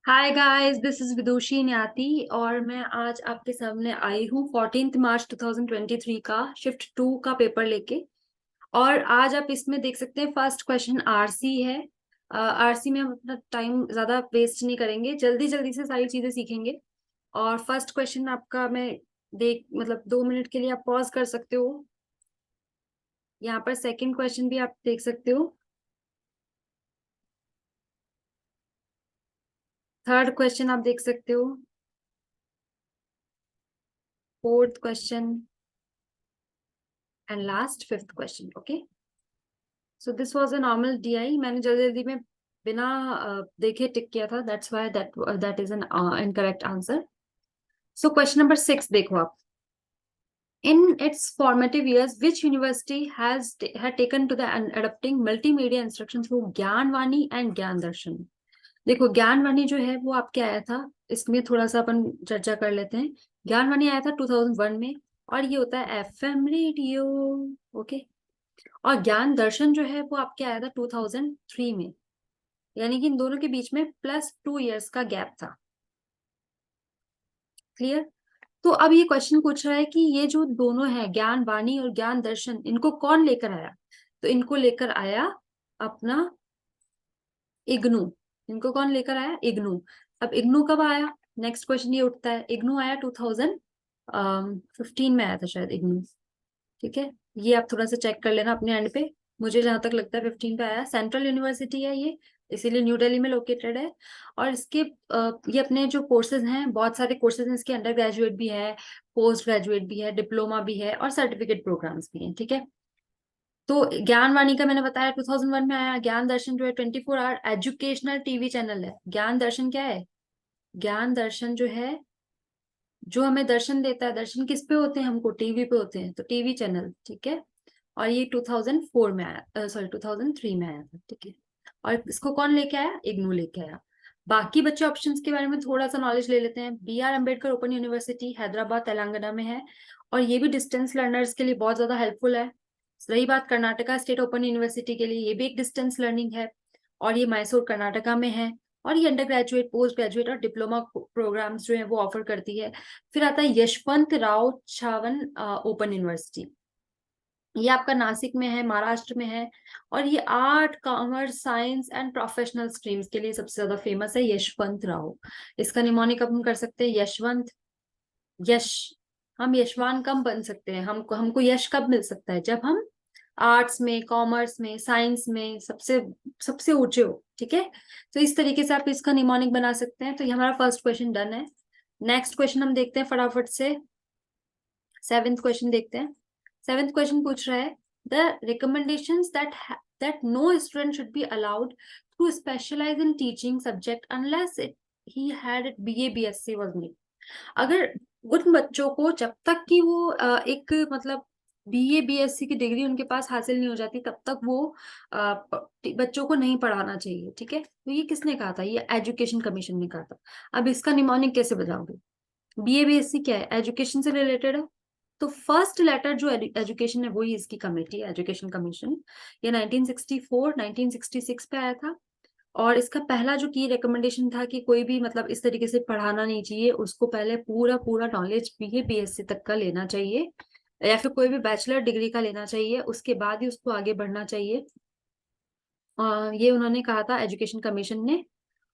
Hi guys, this is विदुषी न्याती और मैं आज आपके सामने आई हूँ 14 मार्च 2023 का शिफ्ट 2 का पेपर लेके। और आज आप इसमें देख सकते हैं फर्स्ट क्वेश्चन आरसी है। आरसी में हम अपना टाइम ज्यादा वेस्ट नहीं करेंगे, जल्दी जल्दी से सारी चीजें सीखेंगे। और फर्स्ट क्वेश्चन आपका मैं देख मतलब 2 मिनट के लिए आप पॉज कर सकते हो। यहाँ पर सेकंड क्वेश्चन भी आप देख सकते हो। थर्ड क्वेश्चन आप देख सकते हो। Fourth question and last fifth question. Okay, so this was a normal DI. मैंने जल्दी जल्दी में बिना देखे टिक किया था, that's why that is an incorrect answer. So question number 6 देखो आप। In its formative years, which university had taken to the adopting multimedia instruction through Gyanvani and ज्ञान दर्शन? देखो, ज्ञानवाणी जो है वो आपके आया था, इसमें थोड़ा सा अपन चर्चा कर लेते हैं। ज्ञानवाणी आया था 2001 में, और ये होता है एफएम रेडियो। ओके। और ज्ञान दर्शन जो है वो आपके आया था 2003 में, यानी कि इन दोनों के बीच में +2 इयर्स का गैप था। क्लियर? तो अब ये क्वेश्चन पूछ रहा है कि ये जो दोनों है, ज्ञान वाणी और ज्ञान दर्शन, इनको कौन लेकर आया? तो इनको लेकर आया अपना इग्नू। इनको कौन लेकर आया? इग्नू। अब इग्नू कब आया? नेक्स्ट क्वेश्चन ये उठता है। इग्नू आया 2015 में आया था शायद इग्नू। ठीक है, ये आप थोड़ा सा चेक कर लेना अपने एंड पे। मुझे जहां तक लगता है 15 पे आया। सेंट्रल यूनिवर्सिटी है ये, इसीलिए न्यू दिल्ली में लोकेटेड है। और इसके ये अपने जो कोर्सेज हैं, बहुत सारे कोर्सेज हैं इसके। अंडर ग्रेजुएट भी है, पोस्ट ग्रेजुएट भी है, डिप्लोमा भी है और सर्टिफिकेट प्रोग्राम्स भी हैं। ठीक है, तो ज्ञानवाणी का मैंने बताया 2001 में आया। ज्ञान दर्शन जो है 24 आवर एजुकेशनल टीवी चैनल है। ज्ञान दर्शन क्या है? ज्ञान दर्शन जो है, जो हमें दर्शन देता है। दर्शन किस पे होते हैं? हमको टीवी पे होते हैं, तो टीवी चैनल। ठीक है, और ये 2004 में आया, सॉरी 2003 में आया था। ठीक है, और इसको कौन लेके आया? इग्नू लेके आया। बाकी बच्चे ऑप्शंस के बारे में थोड़ा सा नॉलेज ले लेते हैं। BR Ambedkar open university Hyderabad Telangana में है, और ये भी डिस्टेंस लर्नर्स के लिए बहुत ज्यादा हेल्पफुल है। रही बात कर्नाटका स्टेट ओपन यूनिवर्सिटी के लिए, ये भी एक डिस्टेंस लर्निंग है, और ये मैसूर कर्नाटका में है। और ये अंडर ग्रेजुएट, पोस्ट ग्रेजुएट और डिप्लोमा प्रोग्राम्स जो है वो ऑफर करती है। फिर आता है यशवंत राव छावन ओपन यूनिवर्सिटी। ये आपका नासिक में है, महाराष्ट्र में है। और ये art, commerce, science and professional streams के लिए सबसे ज्यादा फेमस है, यशवंत राव। इसका निमोनिक अपन कर सकते हैं यशवंत। यश, हम यशवान कब बन सकते हैं? हमको हमको यश कब मिल सकता है? जब हम आर्ट्स में, कॉमर्स में, साइंस में सबसे सबसे ऊंचे हो। ठीक है, तो इस तरीके से आप इसका निमोनिक बना सकते हैं। तो ये हमारा फर्स्ट क्वेश्चन डन है। नेक्स्ट क्वेश्चन हम देखते हैं फटाफट से। सेवेंथ क्वेश्चन देखते हैं। सेवेंथ क्वेश्चन पूछ रहा है the recommendations that no student should be allowed to specialize in teaching subject unless it he had BA BSc was made. अगर उन बच्चों को, जब तक कि वो एक मतलब BA BSc की डिग्री उनके पास हासिल नहीं हो जाती, तब तक वो बच्चों को नहीं पढ़ाना चाहिए। ठीक है, तो ये किसने कहा था? ये एजुकेशन कमीशन ने कहा था। अब इसका निमोनिक कैसे बताओगे? BA BSc क्या है? एजुकेशन से रिलेटेड है। तो फर्स्ट लेटर जो एजुकेशन है वही इसकी कमेटी है, एजुकेशन कमीशन। ये 1964 1966 पे आया था। और इसका पहला जो की रिकमेंडेशन था कि कोई भी मतलब इस तरीके से पढ़ाना नहीं चाहिए, उसको पहले पूरा पूरा नॉलेज BA BSc तक का लेना चाहिए, या फिर कोई भी बैचलर डिग्री का लेना चाहिए, उसके बाद ही उसको आगे बढ़ना चाहिए। ये उन्होंने कहा था एजुकेशन कमीशन ने।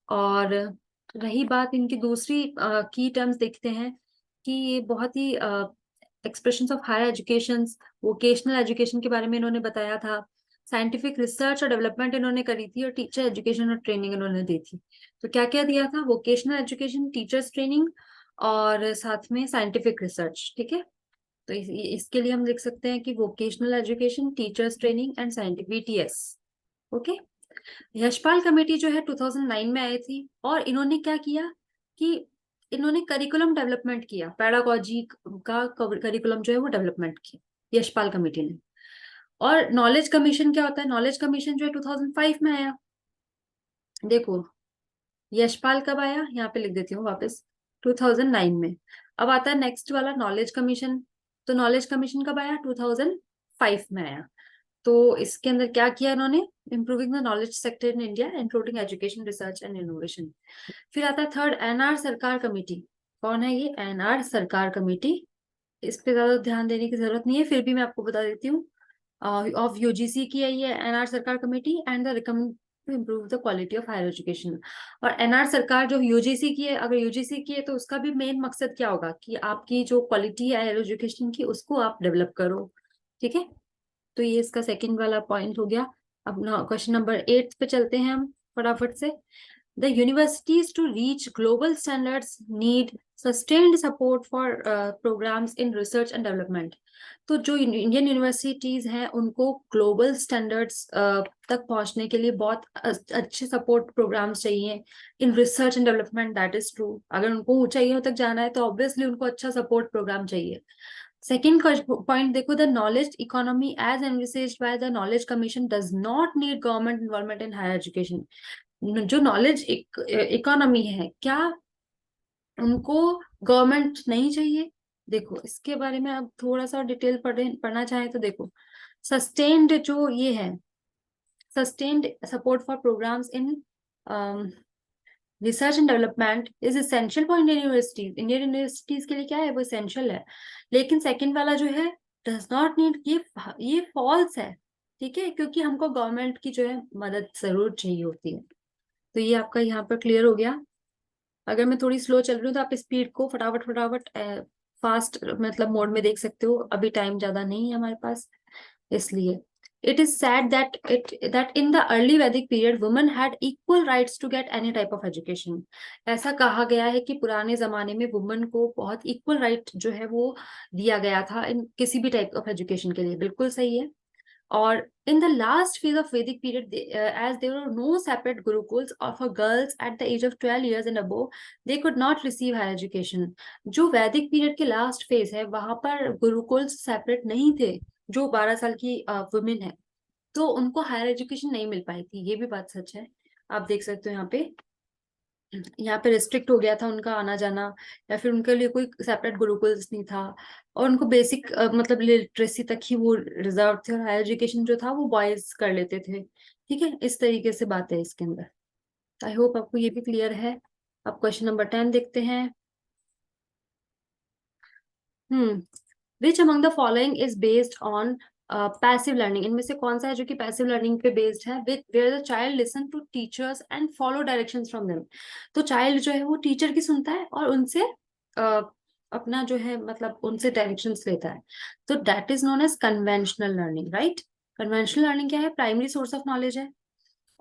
और रही बात इनकी दूसरी की टर्म्स, देखते हैं कि ये बहुत ही expressions of higher education, vocational education के बारे में इन्होंने बताया था। साइंटिफिक रिसर्च और डेवलपमेंट इन्होंने करी थी, और टीचर एजुकेशन और ट्रेनिंग इन्होंने दी थी। तो क्या क्या दिया था? वोकेशनल एजुकेशन, टीचर्स ट्रेनिंग, और साथ में साइंटिफिक रिसर्च। ठीक है, तो इसके लिए हम लिख सकते हैं कि vocational education, teachers training and scientific, VTS। Okay. Yashpal committee जो है 2009 में आई थी, और इन्होंने क्या किया कि इन्होंने करिकुलम डेवलपमेंट किया, पेडागोजी का करिकुलम जो है वो डेवलपमेंट किया यशपाल कमेटी ने। और नॉलेज कमीशन क्या होता है? नॉलेज कमीशन जो है 2005 में आया। देखो, यशपाल कब आया, यहाँ पे लिख देती हूँ वापस, 2009 में। अब आता है नेक्स्ट वाला, नॉलेज कमीशन। तो नॉलेज कमीशन कब आया? 2005 में आया। तो इसके अंदर क्या किया इन्होंने, improving the knowledge sector in India including education, research and innovation. फिर आता है थर्ड, एनआर सरकार कमेटी। कौन है ये एनआर सरकार कमेटी? इस पे ज्यादा ध्यान देने की जरूरत नहीं है, फिर भी मैं आपको बता देती हूँ। ऑफ यूजीसी की है ये एनआर सरकार committee, and the recommend to improve the quality of higher education. और एनआर सरकार जो यूजीसी की है, अगर यूजीसी की है तो उसका भी मेन मकसद क्या होगा कि आपकी जो क्वालिटी है हायर एजुकेशन की उसको आप डेवलप करो। ठीक है, तो ये इसका सेकंड वाला पॉइंट हो गया। अब क्वेश्चन नंबर 8 पे चलते हैं हम फटाफट से। The universities to reach global standards need sustained support for programs in research and development. तो जो इंडियन यूनिवर्सिटीज हैं उनको ग्लोबल स्टैंडर्ड्स तक पहुंचने के लिए बहुत अच्छे सपोर्ट प्रोग्राम्स चाहिए इन research and development. That is true, अगर उनको ऊंचाइयों तक जाना है तो ऑब्वियसली उनको अच्छा सपोर्ट प्रोग्राम चाहिए। सेकेंड पॉइंट देखो, the knowledge economy as envisaged by the knowledge commission does not need government involvement in higher education. जो नॉलेज इकोनॉमी है, क्या उनको गवर्नमेंट नहीं चाहिए? देखो इसके बारे में अब थोड़ा सा डिटेल पढ़ना चाहे तो देखो, सस्टेन्ड जो ये है, sustained support for programmes in research and development is essential for Indian universities. Indian universities के लिए क्या है, वो एसेंशियल है। लेकिन सेकंड वाला जो है डज नॉट नीड, ये फॉल्स है। ठीक है, क्योंकि हमको गवर्नमेंट की जो है मदद जरूर चाहिए होती है। तो ये आपका यहाँ पर क्लियर हो गया। अगर मैं थोड़ी स्लो चल रही हूँ तो आप स्पीड को फटाफट फटाफट फास्ट मतलब मोड में देख सकते हो, अभी टाइम ज्यादा नहीं है हमारे पास इसलिए। It is said that in the early Vedic period women had equal rights to get any type of education. ऐसा कहा गया है कि पुराने जमाने में वुमेन को बहुत इक्वल राइट जो है वो दिया गया था इन किसी भी टाइप ऑफ एजुकेशन के लिए। बिल्कुल सही है। Or in the last phase of Vedic period, as there were no separate gurukuls for girls at the age of 12 years and above, they could not receive higher education. जो वैदिक period के last phase है वहां पर gurukuls separate नहीं थे। जो 12 साल की वुमेन है तो उनको हायर एजुकेशन नहीं मिल पाई थी, ये भी बात सच है। आप देख सकते हो यहाँ पे रिस्ट्रिक्ट हो गया था उनका आना जाना, या फिर उनके लिए कोई सेपरेट गुरुकुल्स नहीं था, और उनको बेसिक मतलब लिटरेसी तक ही वो रिजर्व थे, और हायर एजुकेशन जो था वो बॉयज कर लेते थे। ठीक है, इस तरीके से बात है इसके अंदर। आई होप आपको ये भी क्लियर है। अब क्वेश्चन नंबर 10 देखते हैं। Which among the following is based on passive learning. इनमें से कौन सा है जो कि पैसिव लर्निंग पे बेस्ड है? With where the child listen to teachers and follow directions from them. तो चाइल्ड जो है वो टीचर की सुनता है और उनसे अपना जो है मतलब उनसे डायरेक्शंस लेता है। तो that is known as conventional learning, right. Conventional learning क्या है? प्राइमरी सोर्स ऑफ नॉलेज है,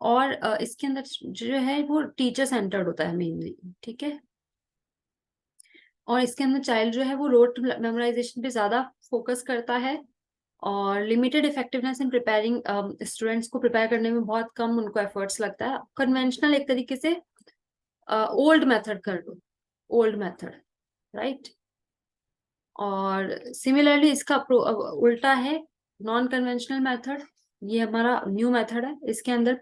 और इसके अंदर जो है वो टीचर सेंटर्ड होता है मेनली। ठीक है, और इसके अंदर चाइल्ड जो है वो रोट मेमोराइजेशन पे ज्यादा फोकस करता है, और limited effectiveness in preparing, students को प्रिपेयर करने में बहुत कम उनको एफर्ट्स लगता है। कन्वेंशनल एक तरीके से ओल्ड मेथड कर लो, ओल्ड मेथड, राइट। और सिमिलरली इसका उल्टा है नॉन कन्वेंशनल मेथड। ये हमारा न्यू मेथड है, इसके अंदर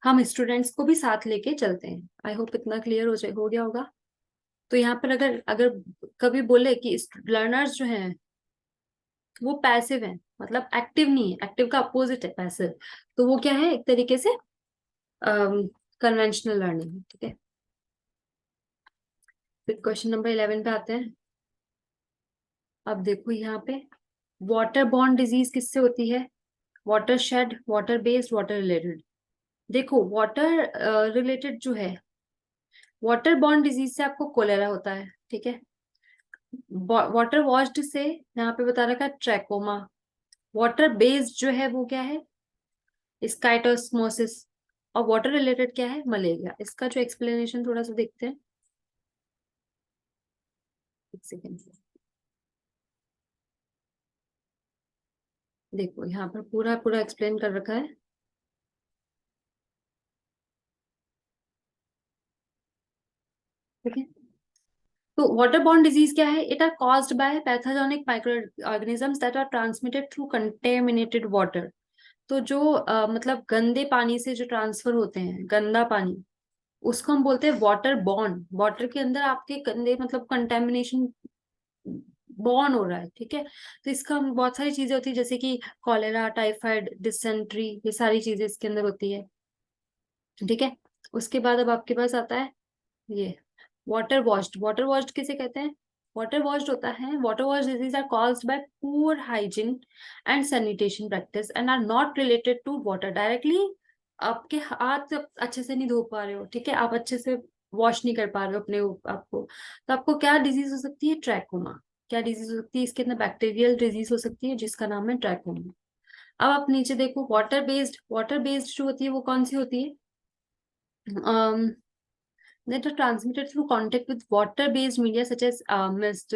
हम स्टूडेंट्स को भी साथ लेके चलते हैं। आई होप इतना क्लियर हो गया होगा। तो यहाँ पर अगर अगर कभी बोले कि लर्नर्स जो हैं वो पैसिव है, मतलब एक्टिव नहीं है, एक्टिव का अपोजिट है पैसिव, तो वो क्या है? एक तरीके से कन्वेंशनल लर्निंग। ठीक है, फिर क्वेश्चन नंबर 11 पे आते हैं। अब देखो यहाँ पे, वाटर बॉर्न डिजीज किससे होती है? Water shade, water based, water related. देखो वाटर रिलेटेड जो है, वाटर बॉर्न डिजीज से आपको कोलेरा होता है। ठीक है, वाटर वॉश्ड से यहाँ पे बता रखा है ट्रैकोमा। वाटर बेस्ड जो है वो क्या है? स्काइटोस्मोसिस। और वाटर रिलेटेड क्या है? मलेरिया। इसका जो एक्सप्लेनेशन थोड़ा सा देखते हैं, एक सेकेंड। देखो यहाँ पर पूरा पूरा एक्सप्लेन कर रखा है। ठीक है, तो वाटर बॉर्न डिजीज क्या है? It are caused by pathogenic micro organisms that are transmitted through contaminated water. तो जो मतलब गंदे पानी से जो ट्रांसफर होते हैं, गंदा पानी, उसको हम बोलते हैं वाटर बॉर्न। वाटर के अंदर आपके गंदे मतलब कंटेमिनेशन बॉर्न हो रहा है, ठीक है। तो इसका बहुत सारी चीजें होती है, जैसे कि कॉलेरा, टाइफाइड, डिसेंट्री, ये सारी चीजें इसके अंदर होती है, ठीक है। उसके बाद अब आपके पास आता है ये वाटर वॉश्ड। वाटर वॉश्ड किसे कहते हैं? वाटर वॉश्ड होता है, water wash disease are caused by poor hygiene and sanitation practice and are not related to water directly. आपके हाथ अच्छे से नहीं धो पा रहे हो, ठीक है, आप अच्छे से वॉश नहीं कर पा रहे हो अपने आपको, तो आपको क्या डिजीज हो सकती है? ट्रैकोमा। क्या डिजीज हो सकती है इसके अंदर? बैक्टीरियल डिजीज हो सकती है जिसका नाम है ट्रैकोमा। अब आप नीचे देखो, वाटर बेस्ड जो होती है वो कौन सी होती है? that are transmitted through contact with water based media such as mist।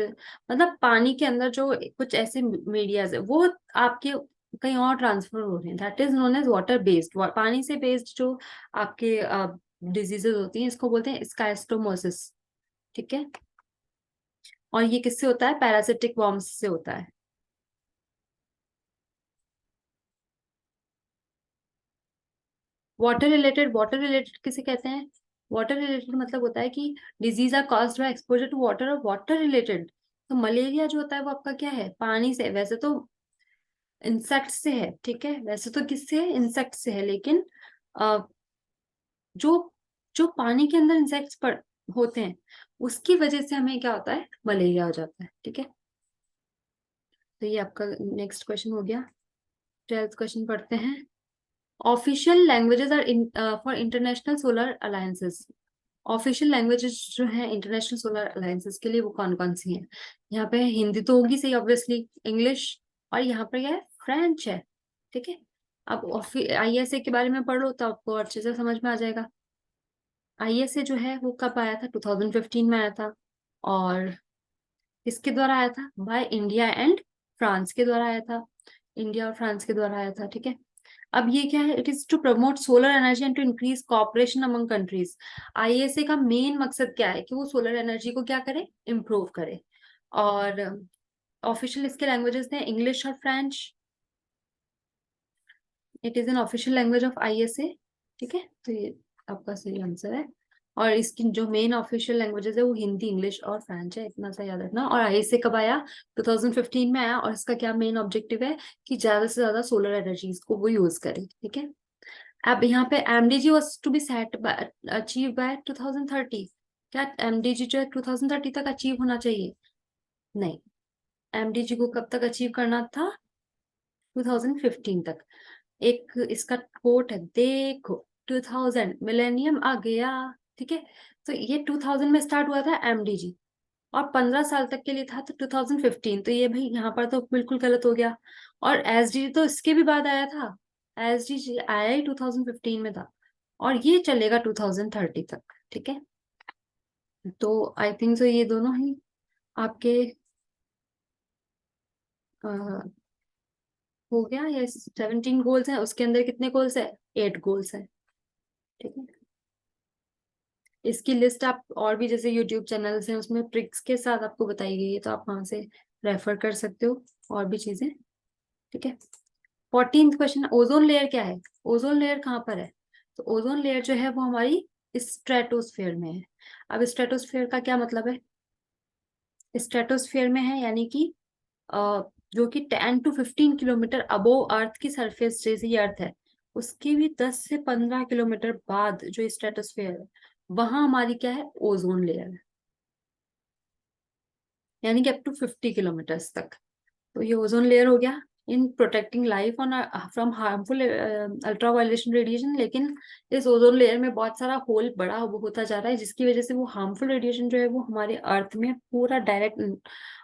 मतलब पानी के अंदर जो कुछ ऐसे मीडियाज है वो आपके कहीं और ट्रांसफर हो रहे हैं, that is known as water based. पानी से बेस्ड जो आपके डिजीजेस होती हैं इसको बोलते हैं स्काइस्टोमोसिस, ठीक है। और ये किससे होता है? पैरासिटिक वॉर्म्स से होता है। वाटर रिलेटेड किसे कहते हैं? वाटर रिलेटेड मतलब होता है कि disease are caused by exposure to water, और वाटर रिलेटेड तो मलेरिया जो होता है वो आपका क्या है? पानी से। वैसे तो इंसेक्ट से है, ठीक है, वैसे तो किससे है? इंसेक्ट से है, लेकिन अ, जो जो पानी के अंदर इंसेक्ट्स पड़ होते हैं उसकी वजह से हमें क्या होता है? मलेरिया हो जाता है, ठीक है। तो ये आपका नेक्स्ट क्वेश्चन हो गया। 12th क्वेश्चन पढ़ते हैं। Official languages are for international solar alliances. Official languages जो है इंटरनेशनल सोलर अलायंसेस के लिए वो कौन कौन सी हैं? यहाँ पे हिंदी तो होगी सही, ऑब्वियसली, इंग्लिश, और यहाँ पर क्या है? फ्रेंच है, ठीक है। अब आईएसए के बारे में पढ़ लो तो आपको अच्छे से समझ में आ जाएगा। आईएसए जो है वो कब आया था? 2015 में आया था। और किसके द्वारा आया था? बाय इंडिया एंड फ्रांस के द्वारा आया था। इंडिया और फ्रांस के द्वारा आया था, ठीक है। अब ये क्या है? It is to promote solar energy and to increase cooperation among countries. ISA का मेन मकसद क्या है? कि वो सोलर एनर्जी को क्या करे? इम्प्रूव करे। और ऑफिशियल इसके लैंग्वेजेस हैं इंग्लिश और French. It is an official language of ISA, ठीक है। तो ये आपका सही आंसर है। और इसकी जो मेन ऑफिशियल लैंग्वेजेस है वो हिंदी, इंग्लिश और फ्रेंच है, इतना सा याद रखना। और आईएसए कब आया? 2015 में आया। और इसका क्या मेन ऑब्जेक्टिव है? कि ज्यादा से ज्यादा सोलर एनर्जीज को वो यूज करे, ठीक है। अब यहाँ पे MDG was to be set achieve by 2030। क्या एमडीजी जो है 2030 तक अचीव होना चाहिए? नहीं, एमडीजी को कब तक अचीव करना था? 2015 तक। एक इसका कोट है, देखो, 2000 मिलेनियम आ गया, ठीक है। तो ये 2000 में स्टार्ट हुआ था एमडीजी, और 15 साल तक के लिए था, तो 2015। तो ये भाई यहाँ पर तो बिल्कुल गलत हो गया। और एसडीजी तो इसके भी बाद आया था। एसडीजी आया ही 2015 में था, और ये चलेगा 2030 तक, ठीक है। तो आई थिंक सो ये दोनों ही आपके अ, हो गया। ये 17 गोल्स हैं, उसके अंदर कितने गोल्स है? 8 गोल्स है, ठीक है। इसकी लिस्ट आप और भी जैसे यूट्यूब चैनल्स हैं उसमें ट्रिक्स के साथ आपको बताई गई है, तो आप वहां से रेफर कर सकते हो और भी चीजें, ठीक है। 14th क्वेश्चन, ओजोन लेयर क्या है? ओजोन लेयर कहाँ पर है? तो ओजोन लेयर जो है वो हमारी स्ट्रेटोस्फेयर में है। अब स्ट्रेटोस्फेयर का क्या मतलब है? स्ट्रेटोस्फेयर में है यानी कि अ, जो कि 10 to 15 किलोमीटर अबोव अर्थ की सरफेस, जैसे ये अर्थ है उसके भी 10 से 15 किलोमीटर बाद जो स्ट्रेटोस्फेयर है वहां हमारी क्या है? ओजोन लेयर है, यानी कि अप टू 50 किलोमीटर्स तक। तो ये ओजोन लेयर हो गया in protecting life on from harmful ultra violation radiation. लेकिन इस ओजोन लेयर में बहुत सारा होल बड़ा होता जा रहा है, जिसकी वजह से वो हार्मफुल रेडिएशन जो है वो हमारे अर्थ में पूरा डायरेक्ट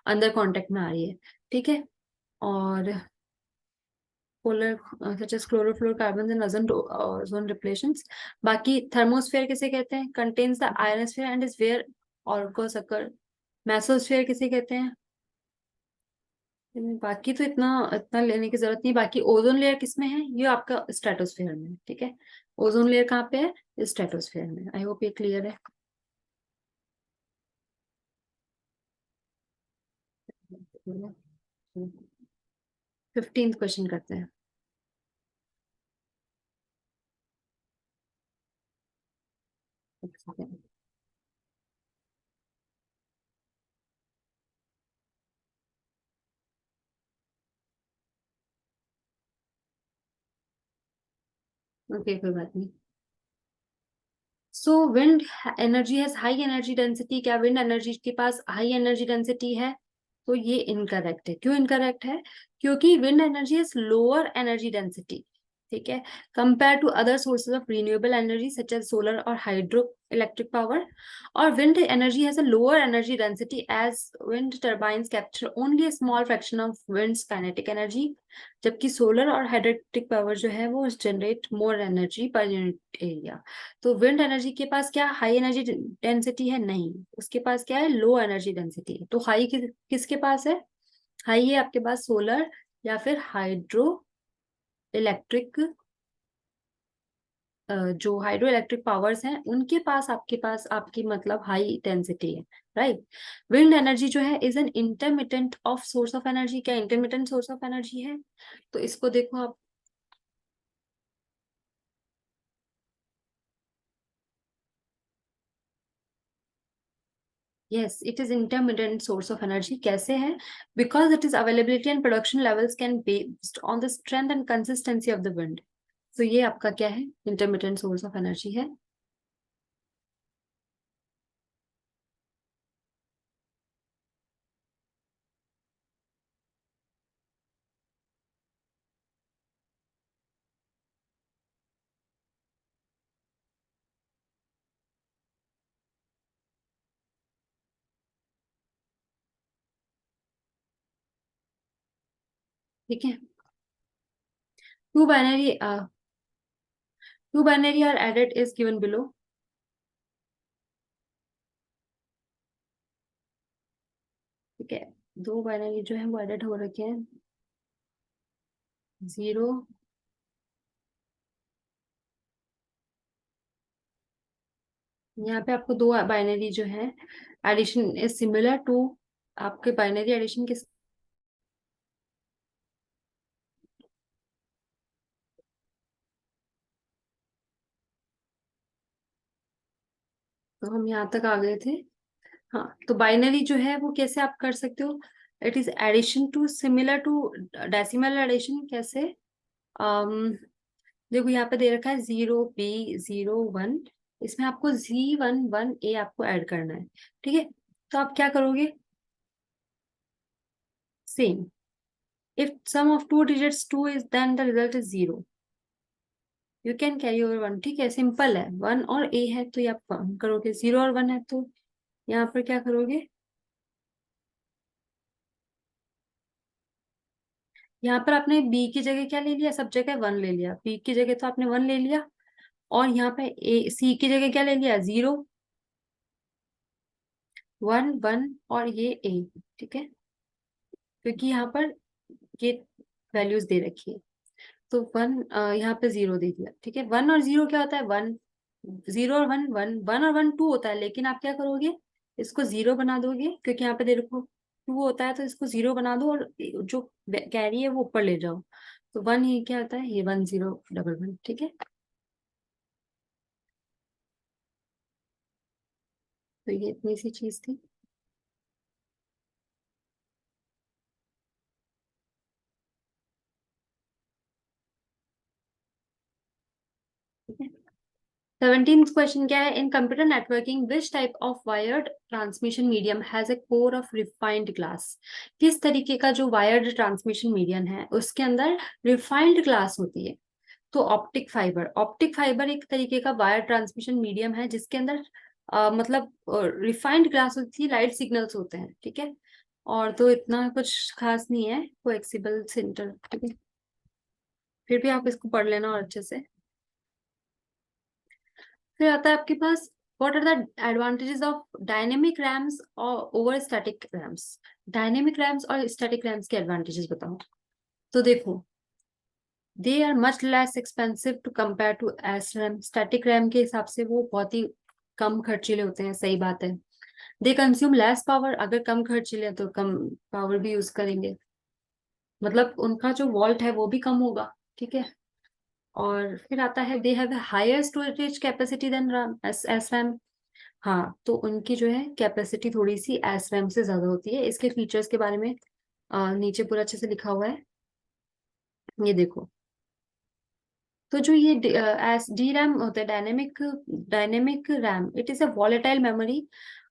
अंदर कांटेक्ट में आ रही है, ठीक है। और polar such as chlorofluorocarbons and ozone depletions। बाकी थर्मोस्फेयर किसे कहते हैं? contains the ionosphere and is where orcos occur। Mesosphere किसे कहते हैं? बाकी तो इतना इतना लेने की जरूरत नहीं। बाकी ओजोन लेयर किसमें है? ये आपका स्ट्रेटोस्फेयर में है, ठीक है। ओजोन लेयर कहाँ पे है? स्ट्रेटोस्फेयर में। आई होप ये क्लियर है। 15th क्वेश्चन करते हैं। एक सेकंड। ओके, कोई बात नहीं। So wind energy has high energy density. क्या विंड एनर्जी के पास हाई एनर्जी डेंसिटी है? तो ये इनकरेक्ट है। क्यों इनकरेक्ट है? क्योंकि wind energy is lower energy density, ठीक है, compare to other sources of renewable energy such as solar और हाइड्रो इलेक्ट्रिक पावर। और wind energy has a lower energy density as wind turbines capture only a small fraction of wind's kinetic energy, जबकि solar और hydroelectric power जो है वो generate more energy per unit area. तो wind energy के पास क्या हाई एनर्जी डेंसिटी है? नहीं, उसके पास क्या है? लो एनर्जी डेंसिटी है। तो हाई किसके पास है? हाई है आपके पास सोलर या फिर हाइड्रो इलेक्ट्रिक, जो हाइड्रो इलेक्ट्रिक पावर्स हैं उनके पास, आपके पास आपकी मतलब हाई डेंसिटी है, राइट। विंड एनर्जी जो है is an intermittent of source of energy. क्या इंटरमिटेंट सोर्स ऑफ एनर्जी है? तो इसको देखो आप। Yes, it is intermittent source of energy. कैसे है? Because it is availability and production levels can be based on the strength and consistency of the wind. तो ये आपका क्या है? Intermittent source of energy है, ठीक है। Two binary two binary are added is given below. ठीक है, दो बाइनरी जो है वो एडेड हो रखे हैं, 0। यहाँ पे आपको दो बाइनरी जो है एडिशन इज सिमिलर टू, आपके बाइनरी एडिशन के। तो हम यहाँ तक आ गए थे। हाँ, तो बाइनरी जो है वो कैसे आप कर सकते हो? It is addition to similar to decimal addition. कैसे? अम देखो यहाँ पे दे रखा है 0 B 0 1, इसमें आपको Z 1 1 A आपको ऐड करना है, ठीक है। तो आप क्या करोगे? Same, if sum of two digits 2 is then the result is 0, you can carry over 1। ठीक है, सिंपल है। 1 और A है तो ये आप करोगे, 0 और 1 है तो यहाँ पर क्या करोगे? यहाँ पर आपने B की जगह क्या ले लिया? सब जगह 1 ले लिया। B की जगह तो आपने 1 ले लिया, और यहाँ पे C की जगह क्या ले लिया? 0 1 1 और ये A, ठीक है, क्योंकि यहाँ पर ये वैल्यूज दे रखी है। तो 1 यहाँ पे 0 दे दिया, ठीक है। 1 और 0 क्या होता है? 1। 0 और 1 1, 1 और 1 2 होता है, लेकिन आप क्या करोगे? इसको 0 बना दोगे, क्योंकि यहाँ पे देखो 2 होता है, तो इसको 0 बना दो और जो कैरी है वो ऊपर ले जाओ। तो 1 ये क्या होता है? ये 1 0 डबल 1, ठीक है। तो ये इतनी सी चीज थी, ठीक है। 17th क्वेश्चन क्या है? इन computer networking which type of wired transmission medium has a core of refined glass. किस तरीके का जो वायर्ड ट्रांसमिशन मीडियम है उसके अंदर रिफाइंड ग्लास होती है? तो ऑप्टिक फाइबर। ऑप्टिक फाइबर एक तरीके का वायर ट्रांसमिशन मीडियम है जिसके अंदर मतलब रिफाइंड ग्लास होती है, लाइट सिग्नल्स होते हैं, ठीक है। और तो इतना कुछ खास नहीं है, कोएक्सिबल सिंटर, ठीक है। फिर भी आप इसको पढ़ लेना और अच्छे से। फिर आता है आपके पास, what are the advantages of dynamic RAMs और over static RAMs. Dynamic RAMs और स्टैटिक रैम्स के एडवांटेजेस बताओ। तो देखो, they are much less expensive to compare to S RAM. Static RAM के हिसाब से वो बहुत ही कम खर्चीले होते हैं, सही बात है। दे कंज्यूम लेस पावर, अगर कम खर्चीले हैं तो कम पावर भी यूज करेंगे, मतलब उनका जो वॉल्ट है वो भी कम होगा, ठीक है। और फिर आता है they have higher storage capacity than RAM, S RAM. हाँ, तो उनकी जो है कैपेसिटी थोड़ी सी एस रैम से ज्यादा होती है। इसके फीचर्स के बारे में नीचे पूरा अच्छे से लिखा हुआ है, ये देखो। तो जो ये एस डी रैम होता है, dynamic RAM, it is a volatile memory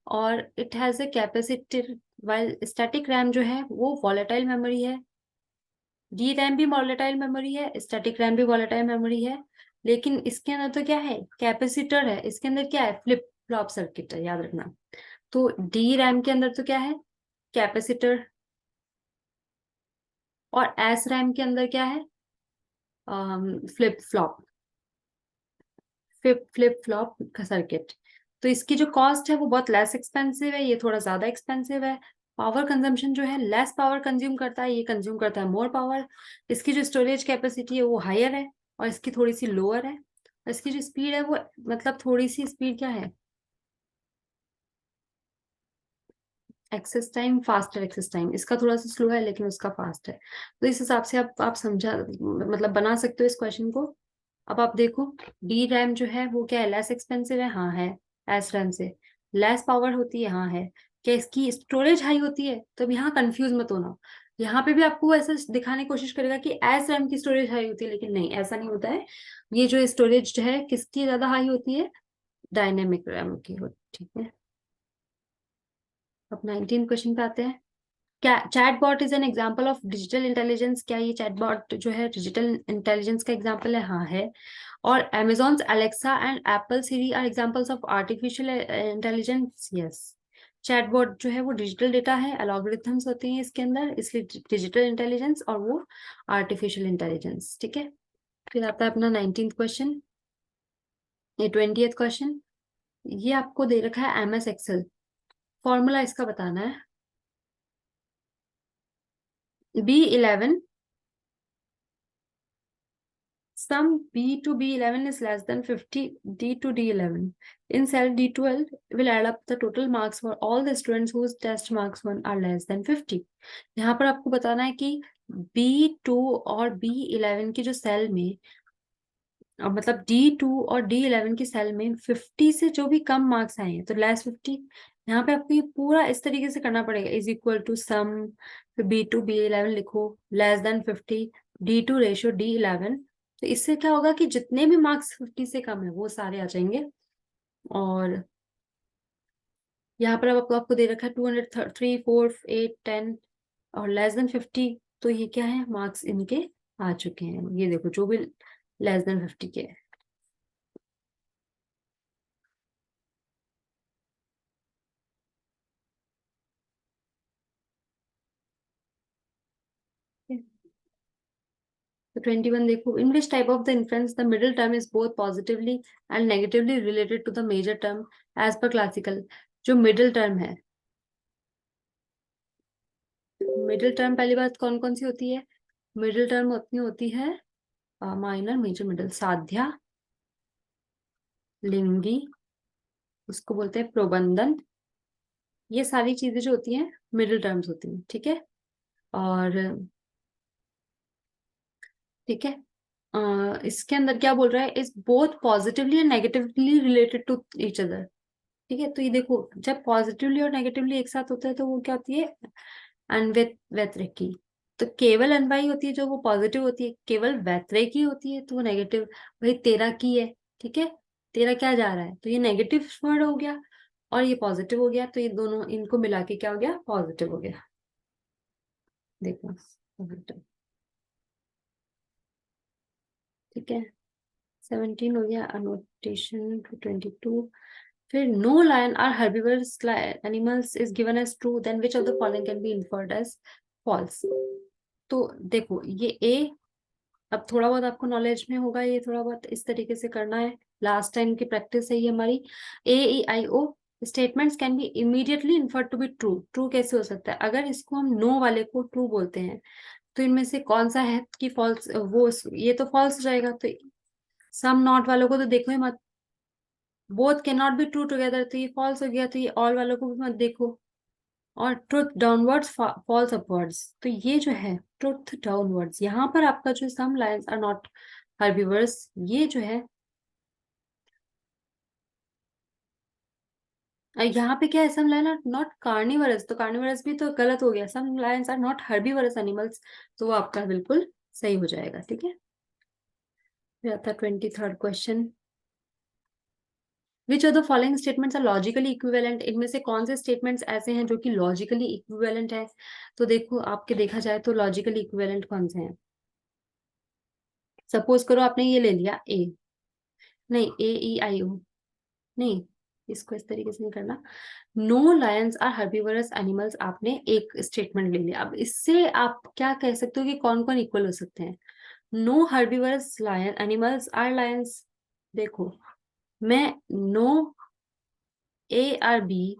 और it has a capacitor, while static RAM जो है वो वॉलेटाइल मेमोरी है। डी रैम भी वॉलेटाइल मेमोरी है, स्टैटिक रैम भी वॉलेटाइल मेमोरी है, लेकिन इसके अंदर तो क्या है, कैपेसिटर है, इसके अंदर क्या है, फ्लिप फ्लॉप सर्किट है, याद रखना। तो डी रैम के अंदर तो क्या है, कैपेसिटर, और एस रैम के अंदर क्या है, फ्लिप फ्लॉप, फ्लिप फ्लॉप का सर्किट। तो इसकी जो कॉस्ट है वो बहुत लेस एक्सपेंसिव है, ये थोड़ा ज्यादा एक्सपेंसिव है। पावर कंजम्पशन जो है, लेस पावर कंज्यूम करता है, ये कंज्यूम करता है मोर पावर। इसकी जो स्टोरेज कैपेसिटी है वो हायर है और इसकी थोड़ी सी लोअर है। और इसकी जो स्पीड है वो, मतलब थोड़ी सी स्पीड क्या है, access time, faster access time, इसका थोड़ा सा स्लो है लेकिन उसका फास्ट है। तो इस हिसाब से आप समझा, मतलब बना सकते हो इस क्वेश्चन को। अब आप देखो, डी रैम जो है वो क्या है, लेस एक्सपेंसिव है, हाँ है। एस रैम से लेस पावर होती है, हाँ है। क्या इसकी स्टोरेज हाई होती है? तो अब यहाँ कंफ्यूज मत होना, यहाँ पे भी आपको ऐसा दिखाने की कोशिश करेगा कि एस रैम की स्टोरेज हाई होती है, लेकिन नहीं, ऐसा नहीं होता है। ये जो स्टोरेज है किसकी ज्यादा हाई होती है, डायनेमिक रैम की होती, ठीक है। अब 19 क्वेश्चन पे आते हैं। क्या chatbot is an example of digital intelligence? क्या ये चैटबॉट जो है डिजिटल इंटेलिजेंस का एग्जांपल है? हाँ है। और Amazon's Alexa and Apple Siri are examples of artificial intelligence? Yes. Chatbot जो है वो डिजिटल डेटा है, एल्गोरिथम्स होते हैं इसके अंदर, इसलिए डिजिटल इंटेलिजेंस, और वो आर्टिफिशियल इंटेलिजेंस, ठीक है। फिर आता है अपना 19th क्वेश्चन, ये 20th क्वेश्चन। ये आपको दे रखा है MS एक्सेल, फॉर्मूला इसका बताना है। B11, sum B to B11 is less than 50 D to D11. In cell D12, will add up the total marks for all the students whose test marks 1 are less than 50. यहाँ पर आपको बताना है कि B2 और B11 की जो cell में, मतलब D2 और D11 की सेल में 50 से जो भी कम मार्क्स आए हैं, तो लेस 50, यहाँ पे आपको ये पूरा इस तरीके से करना पड़ेगा, इज इक्वल टू सम, फिर B2 B11 लिखो, less than 50, D2 ratio D11। तो इससे क्या होगा कि जितने भी मार्क्स 50 से कम है वो सारे आ जाएंगे। और यहाँ पर अब आपको दे रखा है 200, 3, 4, 8, 10 और लेस देन 50, तो ये क्या है, मार्क्स इनके आ चुके हैं, ये देखो जो भी लेस देन 50 के है। तो 21 देखो, in which type of the influence the middle term is both positively and negatively related to the major term as per classical? जो मिडिल टर्म है, मिडिल टर्म पहली बात कौन कौन सी होती है, मिडिल टर्म उतनी होती है, माइनर, मेजर, मिडिल, साध्या, लिंगी, उसको बोलते हैं प्रबंधन, ये सारी चीजें जो होती हैं मिडिल टर्म्स होती हैं, ठीक है। और ठीक है, इसके अंदर क्या बोल रहा है, is both positively and negatively related to each other, ठीक है। तो ये देखो, जब पॉजिटिवली और नेगेटिवली एक साथ होता है तो वो क्या होती है, व्यतिरेकी। तो केवल अनवाई होती है जो वो पॉजिटिव होती है, केवल व्यतिरेकी होती है तो वो नेगेटिव। भाई तेरा की है, ठीक है, तेरा क्या जा रहा है, तो ये नेगेटिव वर्ड हो गया और ये पॉजिटिव हो गया, तो ये दोनों इनको मिला के क्या हो गया, पॉजिटिव हो गया। देखो positive, ठीक है। 17 हो गया, अनोटेशन 22। फिर no lion are herbivores animals is given as true, then which of the following can be inferred as false? तो देखो ये ए, अब थोड़ा बहुत आपको नॉलेज में होगा, ये थोड़ा बहुत इस तरीके से करना है, लास्ट टाइम की प्रैक्टिस है ये हमारी। A, E, I, O statements can be immediately inferred to be true. True कैसे हो सकता है, अगर इसको हम नो वाले को ट्रू बोलते हैं तो इनमें से कौन सा है कि फॉल्स, वो ये तो फॉल्स हो जाएगा। तो सम नॉट वालों को तो देखो ही मत, both can not be true together, तो ये फॉल्स हो गया। तो ये ऑल वालों को भी मत देखो। और ट्रुथ डाउनवर्ड्स, फॉल्स अपवर्ड्स, तो ये जो है ट्रुथ डाउनवर्ड्स, यहाँ पर आपका जो some lions are not herbivores, ये जो है, यहाँ पे क्या है, some lion are not carnivorous, तो कार्निवरस भी तो गलत हो गया, some lions are not herbivorous animals, तो वो आपका बिल्कुल सही हो जाएगा, ठीक है। फिर आता 23rd question, which of the following statements are logically equivalent, इनमें से कौन से स्टेटमेंट्स ऐसे हैं जो कि लॉजिकली इक्विवेलेंट है। तो देखो आपके देखा जाए तो लॉजिकली इक्विवेलेंट कौन से हैं। सपोज करो आपने ये ले लिया ए, नहीं ए ई आई ओ, नहीं इसको इस तरीके से नहीं करना। No lions are herbivorous animals, आपने एक स्टेटमेंट ले लिया। अब इससे आप क्या कह सकते हो कि कौन कौन इक्वल हो सकते हैं। No herbivorous lion animals are lions, देखो मैं नो ए आर बी,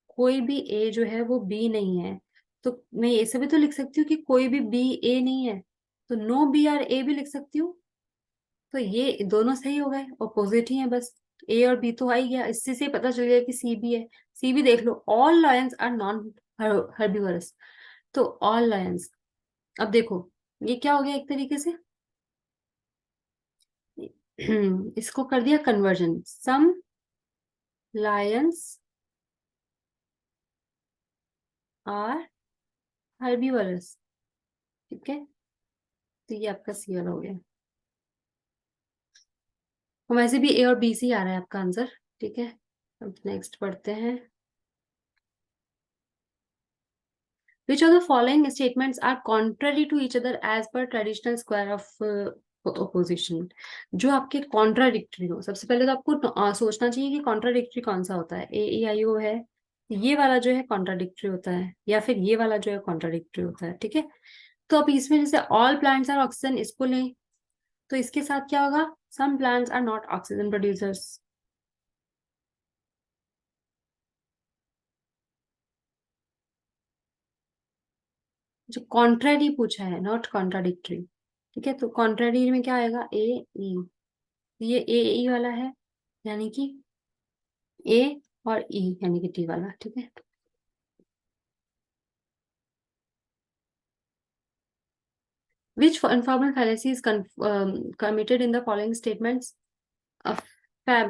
कोई भी ए जो है वो बी नहीं है, तो मैं ऐसे भी तो लिख सकती हूँ कि कोई भी बी ए नहीं है, तो नो बी आर ए भी लिख सकती हूँ। तो ये दोनों सही हो गए, अपोजिट ही है बस। ए और बी तो आ ही गया, इससे से पता चल गया कि सी भी है। सी भी देख लो, all lions are non herbivorous, तो ऑल लायंस। अब देखो ये क्या हो गया एक तरीके से, इसको कर दिया conversion, some lions are herbivorous, ठीक है। तो ये आपका सी वाला हो गया। और वैसे भी ए और बी से ही आ रहा है आपका आंसर, ठीक है। अब नेक्स्ट पढ़ते हैं, which of the following statements are contrary to each other as per traditional square of opposition। जो आपके कॉन्ट्राडिक्टरी हो, सबसे पहले तो आपको सोचना चाहिए कि कॉन्ट्राडिक्टरी कौन सा होता है। ए ई आई ओ है, ये वाला जो है कॉन्ट्राडिक्टरी होता है, या फिर ये वाला जो है कॉन्ट्राडिक्टरी होता है, ठीक है। तो अब इसमें जैसे ऑल प्लांट्स आर ऑक्सीजन, इसको लें तो इसके साथ क्या होगा, some plants are not oxygen producers. जो कॉन्ट्ररी पूछा है, नॉट कॉन्ट्राडिक्टरी, ठीक है। तो कॉन्ट्ररी में क्या आएगा, ए ई, ये ए ई वाला है, यानी कि ए, और ई यानी कि टी वाला, ठीक है। Which informal fallacy is committed in the following statements? A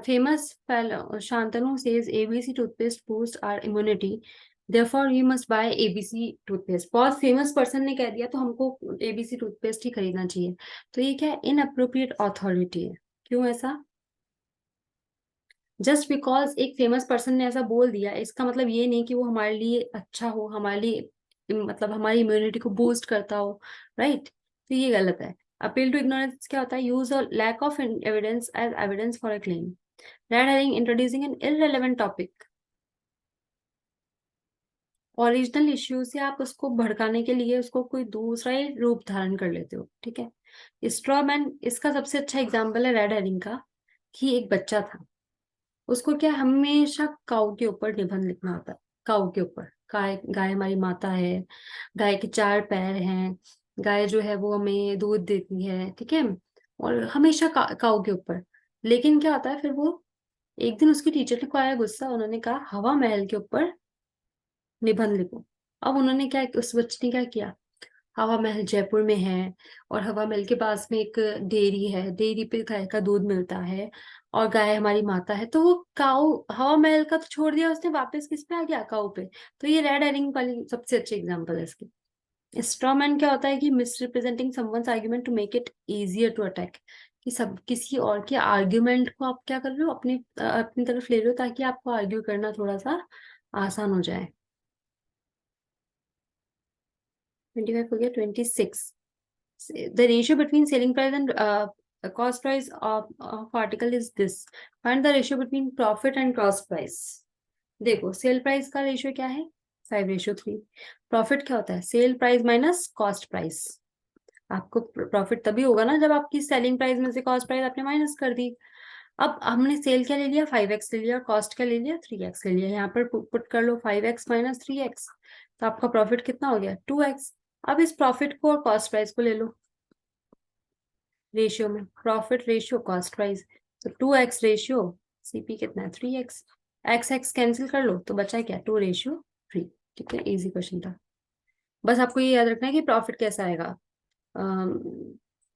famous Shantanu says ABC toothpaste boosts our immunity. Therefore, you must buy ABC toothpaste. बहुत फेमस पर्सन ने कह दिया तो हमको ABC टूथपेस्ट ही खरीदना चाहिए। तो ये क्या, इनअप्रोप्रिएट ऑथोरिटी है। क्यों ऐसा, जस्ट बिकॉज एक फेमस पर्सन ने ऐसा बोल दिया, इसका मतलब ये नहीं कि वो हमारे लिए अच्छा हो, हमारे लिए मतलब हमारी इम्यूनिटी को बूस्ट करता हो, राइट। तो ये गलत है। अपील टू इग्नोरेंस क्या होता है, यूज और lack of evidence as evidence for a claim. Red herring, introducing an irrelevant topic. Original issue से आप उसको भड़काने के लिए उसको कोई दूसरा ही रूप धारण कर लेते हो, ठीक है। स्ट्रॉ मैन, इसका सबसे अच्छा एग्जाम्पल है रेड हेरिंग का, कि एक बच्चा था, उसको क्या हमेशा काऊ के ऊपर निबंध लिखना होता है। काऊ के ऊपर, गाय, गाय हमारी माता है, गाय के 4 पैर हैं, गाय जो है वो हमें दूध देती है, ठीक है। और हमेशा काऊ के ऊपर। लेकिन क्या होता है फिर वो, एक दिन उसकी टीचर को आया गुस्सा, उन्होंने कहा हवा महल के ऊपर निबंध लिखो। अब उन्होंने क्या, उस बच्चे ने क्या किया, हवा महल जयपुर में है, और हवा महल के पास में एक डेयरी है, डेयरी पे गाय का दूध मिलता है, और गाय हमारी माता है। तो वो काऊ, हवा महल का तो छोड़ दिया उसने, वापस किस पे आ गया, काऊ पे। तो ये रेड हेरिंग वाली सबसे अच्छी एग्जांपल है इसकी। स्ट्रॉ मैन क्या होता है कि misrepresenting someone's argument to make it easier to attack, कि सब किसी और के आर्ग्यूमेंट को आप क्या कर रहे हो, अपनी अपनी तरफ ले रहे हो, ताकि आपको आर्ग्यू करना थोड़ा सा आसान हो जाए। 25 हो गया। 26, the ratio between selling price and cost price of article is this, find the ratio between profit and cost price। देखो सेल प्राइस का रेशियो क्या है, 5:3। प्रॉफिट क्या होता है, sale price minus cost price. आपको प्रॉफिट तभी होगा ना जब आपकी सेलिंग प्राइस में से कॉस्ट प्राइस आपने माइनस कर दी। अब हमने सेल क्या ले लिया, 5x ले लिया, और कॉस्ट क्या ले लिया, 3x ले लिया। यहाँ पर पुट कर लो 5x माइनस 3x, तो आपका प्रॉफिट कितना हो गया, 2x। अब इस प्रॉफिट को और कॉस्ट प्राइस को ले लो रेशियो में, प्रॉफिट रेशियो कॉस्ट प्राइस, तो 2x रेशियो, सीपी कितना है, 3x। एक्स एक्स कैंसिल कर लो तो बचा क्या, 2:3। ठीक है, इजी क्वेश्चन था। बस आपको ये याद रखना है कि प्रॉफिट कैसा आएगा,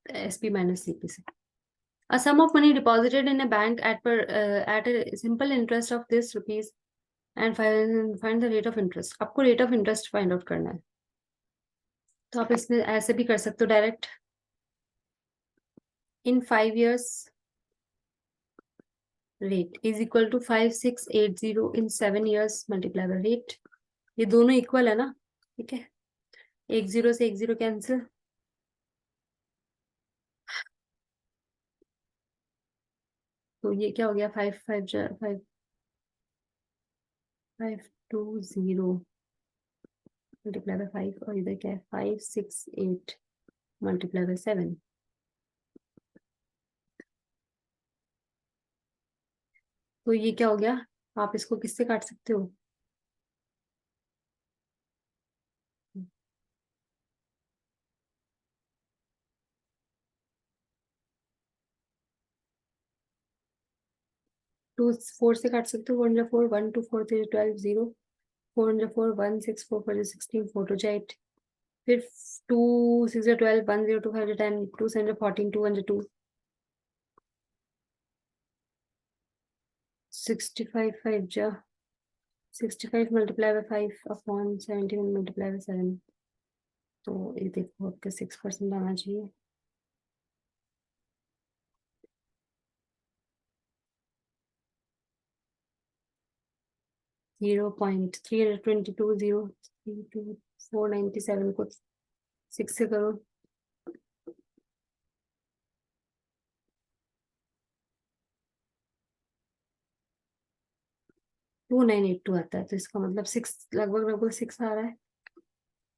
एसपी माइनस सीपी से। A sum of money deposited in a bank at a simple interest of this rupees and find the rate of interest। आपको rate of interest find out करना है। तो आप इसमें ऐसे भी कर सकते हो direct, in 5 years rate is equal to 5680 in 7 years multiply by rate। ये दोनों इक्वल है ना, ठीक है, 10 से 10 कैंसिल, तो ये क्या हो गया, 520 मल्टीप्लाई बाय 5, और इधर क्या है 568 मल्टीप्लाई बाय 7। तो ये क्या हो गया, आप इसको किससे काट सकते हो, 4 से काट सकते हो, 4 4 1 2 4 3 12 0, 4 4 1 6 4 4 16 4 2 8, फिर 2 6 12 1 0 2 5 10 2 7 14 2 1 2 65 5 जा 65 multiply by 5 upon 71 multiply by 7। तो ये देखो आपका 6% आना चाहिए। 0.322032 को 6 से करो, 2982 आता है, तो इसका मतलब 6 लगभग लगभग 6 आ रहा है,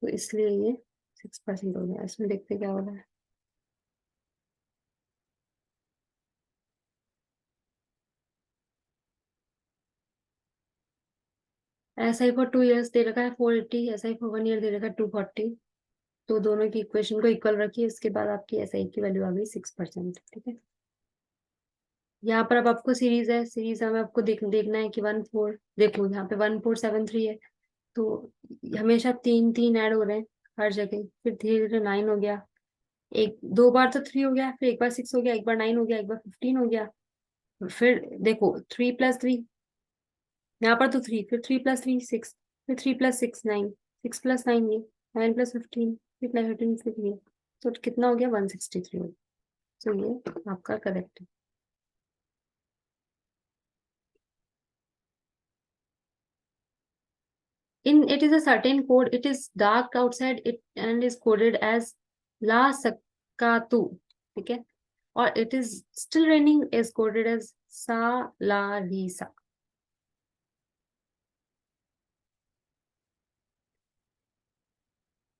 तो इसलिए ये 6% हो गया। इसमें देखते क्या हो रहा है। SI फॉर 2 years दे रखा है 480, SI फॉर 1 year दे रखा है 240, तो दोनों की इक्वेशन को इक्वल रखिए, इसके बाद आपकी SI की वैल्यू आ गई 6%, ठीक है। यहाँ पर अब आपको सीरीज है, सीरीज हमें आपको देखना है कि 1 4, देखो यहाँ पे 1473 है, तो हमेशा 3 3 ऐड हो रहे हैं हर जगह, फिर धीरे धीरे 9 हो गया, एक दो बार तो 3 हो गया, फिर एक बार 6 हो गया, एक बार 9 हो गया, एक बार 15 हो गया, फिर देखो 3 + 3, यहाँ पर तो 3, फिर 3 + 3 6, फिर 3 + 6 9, 6 + 9 ये, 9 + 15, 3 + 15 फिर ये, तो कितना हो गया 163 हो गया। तो ये आपका करेक्ट है। In it is a certain code, it is dark outside it and is coded as La Sakatu, ठीक है, और it is still raining is coded as Sa La Risa,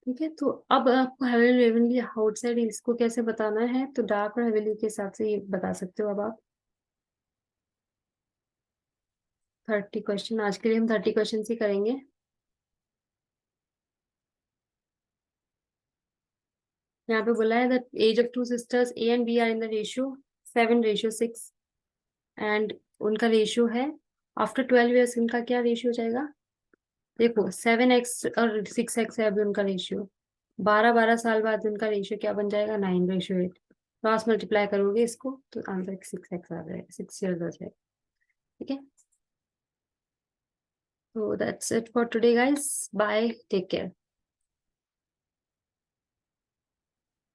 ठीक है। तो अब आपको हेवनली हेवनली आउटसाइड इसको कैसे बताना है, तो डार्क और हेवनली के हिसाब से ये बता सकते हो। अब आप 30 क्वेश्चन, आज के लिए हम 30 क्वेश्चन ही करेंगे। यहाँ पे बोला है the age of 2 sisters A and B are in the ratio 7:6, and उनका रेशियो है आफ्टर 12 ईयर्स, उनका क्या रेशियो जाएगा, देखो 7x और 6x है अभी उनका रेशियो, 12 साल बाद उनका रेशियो क्या बन जाएगा, 9:8, क्रॉस मल्टीप्लाई करोगे इसको तो आंसर 6x आ जाएगा, 6 ईयर्स आ जाएगा, ठीक है। तो that's it for today guys, bye, take care.